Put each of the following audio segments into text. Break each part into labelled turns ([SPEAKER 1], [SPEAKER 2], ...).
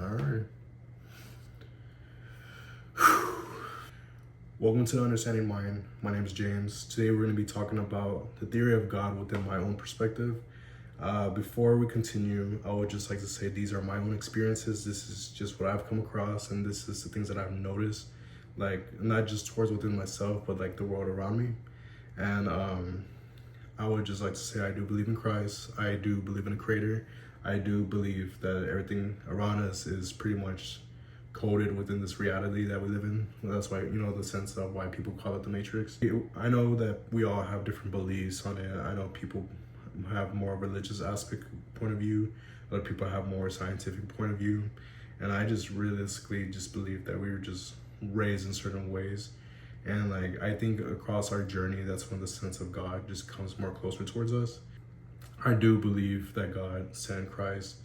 [SPEAKER 1] All right. Welcome to the Understanding Mind. My name is James. Today we're going to be talking about the theory of God within my own perspective. Before we continue, I would just like to say these are my own experiences. This is just what I've come across, and this is the things that I've noticed, like not just towards within myself, but like the world around me. And I would just like to say I do believe in Christ. I do believe in a creator. I do believe that everything around us is pretty much coded within this reality that we live in. That's why, the sense of why people call it the Matrix. I know that we all have different beliefs on it. I know people have more religious aspect point of view. Other people have more scientific point of view. And I just realistically just believe that we were just raised in certain ways. And like, I think across our journey, that's when the sense of God just comes more closer towards us. I do believe that God sent Christ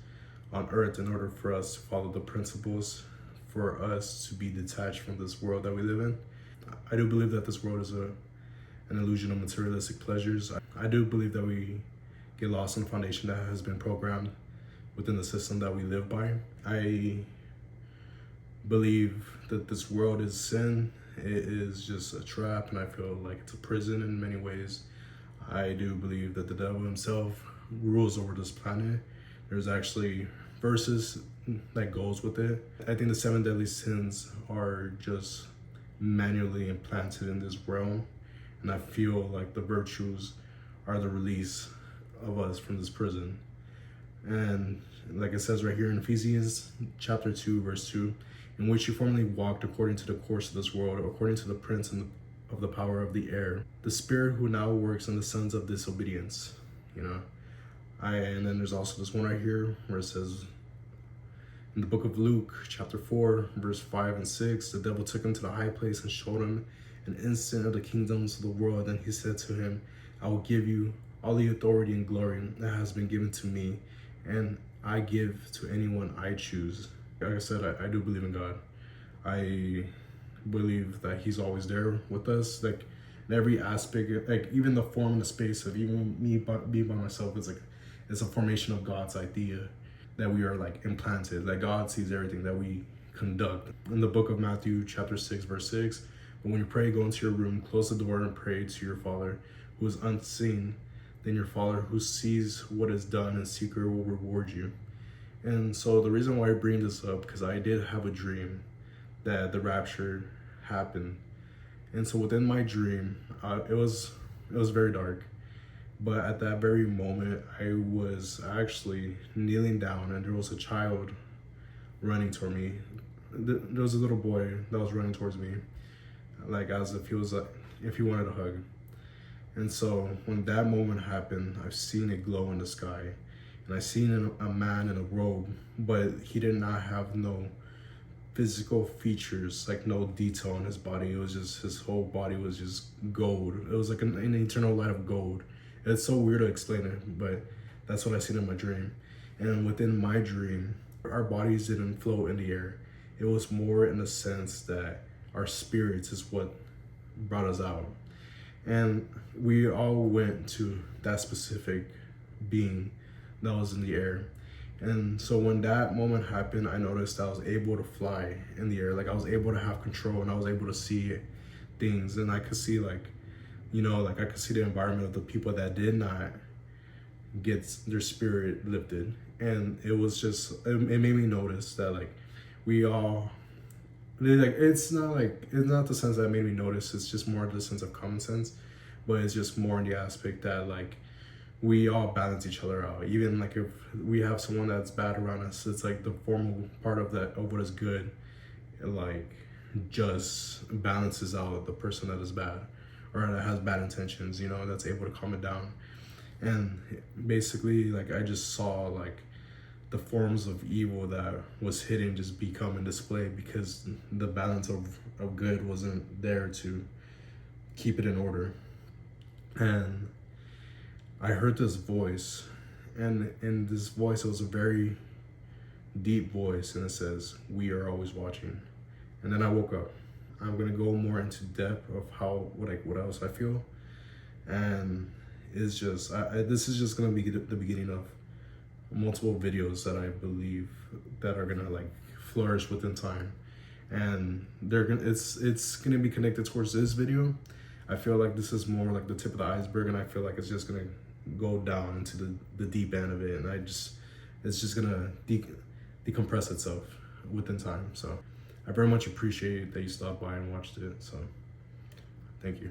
[SPEAKER 1] on earth in order for us to follow the principles, for us to be detached from this world that we live in. I do believe that this world is an illusion of materialistic pleasures. I do believe that we get lost in the foundation that has been programmed within the system that we live by. I believe that this world is sin. It is just a trap, and I feel like it's a prison in many ways. I do believe that the devil himself rules over this planet. There's actually verses that goes with it. I think the 7 deadly sins are just manually implanted in this realm, and I feel like the virtues are the release of us from this prison. And like it says right here in Ephesians chapter 2 verse 2, in which you formerly walked according to the course of this world, according to the prince of the power of the air, the spirit who now works in the sons of disobedience. And then there's also this one right here where it says in the book of Luke chapter 4 verse 5 and 6, the devil took him to the high place and showed him an instant of the kingdoms of the world. Then he said to him, I will give you all the authority and glory that has been given to me, and I give to anyone I choose. Like I said, I do believe in God. I believe that he's always there with us, like in every aspect, like even the form and the space of even me being by myself is like, it's a formation of God's idea that we are like implanted. Like God sees everything that we conduct. In the book of Matthew chapter 6 verse 6, but when you pray, go into your room, close the door, and pray to your Father who is unseen. Then your Father who sees what is done in secret will reward you. And so the reason why I bring this up, because I did have a dream that the rapture happened. And so within my dream, it was very dark. But at that very moment, I was actually kneeling down, and there was a child running toward me. There was a little boy that was running towards me, like as if he was if he wanted a hug. And so when that moment happened, I've seen it glow in the sky, and I seen a man in a robe, but he did not have no physical features, like no detail on his body. It was just, his whole body was just gold. It was like an eternal light of gold. It's so weird to explain it, but that's what I seen in my dream. And within my dream, our bodies didn't float in the air. It was more in the sense that our spirits is what brought us out. And we all went to that specific being that was in the air. And so when that moment happened, I noticed I was able to fly in the air. Like I was able to have control, and I was able to see things, and I could see I could see the environment of the people that did not get their spirit lifted. And it was just, it made me notice that like we all, like it's not the sense that made me notice, it's just more the sense of common sense, but it's just more in the aspect that like we all balance each other out. Even like if we have someone that's bad around us, it's like the formal part of that, of what is good, like just balances out the person that is bad or that has bad intentions, that's able to calm it down. And basically, like I just saw like the forms of evil that was hidden just become in display, because the balance of good wasn't there to keep it in order. And I heard this voice, and in this voice, it was a very deep voice, and it says, "We are always watching." And then I woke up. I'm gonna go more into depth of what else I feel, and it's just this is just gonna be the beginning of multiple videos that I believe that are gonna like flourish within time, and they're gonna it's gonna be connected towards this video. I feel like this is more like the tip of the iceberg, and I feel like it's just gonna go down into the deep end of it, and it's just gonna decompress itself within time. So I very much appreciate that you stopped by and watched it. So thank you.